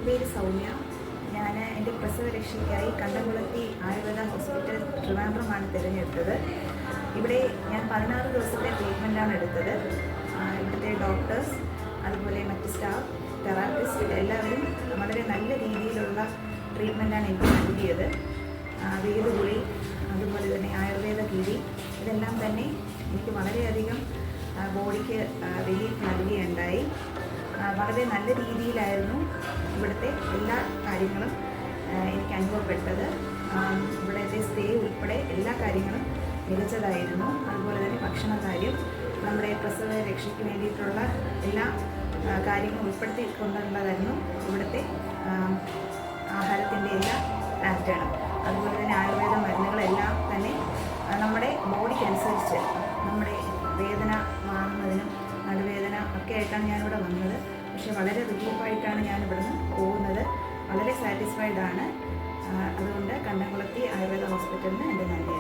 പേര് സൗമ്യ. ഞാൻ എൻ്റെ പ്രസവരക്ഷയ്ക്കായി കണ്ടംകുളത്തി ആയുർവേദ ഹോസ്പിറ്റൽ ട്രിവാൻഡ്രമാണ് തിരഞ്ഞെടുത്തത്. ഇവിടെ ഞാൻ 16 ദിവസത്തെ ട്രീറ്റ്മെൻറ്റാണ് എടുത്തത്. ഇവിടുത്തെ ഡോക്ടേഴ്സ്, അതുപോലെ മറ്റ് സ്റ്റാഫ്, തെറാപ്പിസ്റ്റ് എല്ലാവരും വളരെ നല്ല രീതിയിലുള്ള ട്രീറ്റ്മെൻറ്റാണ് എനിക്ക് നൽകിയത്. വേദഗുളി, അതുപോലെ തന്നെ ആയുർവേദ കിഴി, ഇതെല്ലാം തന്നെ എനിക്ക് വളരെയധികം ബോഡിക്ക് റിലീഫ് നൽകുകയുണ്ടായി. വളരെ നല്ല രീതിയിലായിരുന്നു ഇവിടുത്തെ എല്ലാ കാര്യങ്ങളും എനിക്ക് അനുഭവപ്പെട്ടത്. ഇവിടുത്തെ സ്റ്റേ ഉൾപ്പെടെ എല്ലാ കാര്യങ്ങളും മികച്ചതായിരുന്നു. അതുപോലെ തന്നെ ഭക്ഷണകാര്യം, നമ്മുടെ പ്രസവ രക്ഷയ്ക്ക് വേണ്ടിയിട്ടുള്ള എല്ലാ കാര്യങ്ങളും ഉൾപ്പെടുത്തിക്കൊണ്ടുള്ളതായിരുന്നു ഇവിടുത്തെ ആഹാരത്തിൻ്റെ എല്ലാ പാറ്റേണും. അതുപോലെ തന്നെ ആയുർവേദ മരുന്നുകളെല്ലാം തന്നെ നമ്മുടെ ബോഡിക്കനുസരിച്ച് നമ്മുടെ വേദന മാറുന്നതിനും നടുവേദന ഒക്കെ ആയിട്ടാണ് ഞാനിവിടെ വന്നത്. പക്ഷേ വളരെ റിലീഫായിട്ടാണ് ഞാൻ ഇവിടുന്ന് പോകുന്നത്. വളരെ സാറ്റിസ്ഫൈഡ് ആണ്. അതുകൊണ്ട് കണ്ടംകുളത്തി ആയുർവേദ ഹോസ്പിറ്റലിന് എൻ്റെ നന്ദി.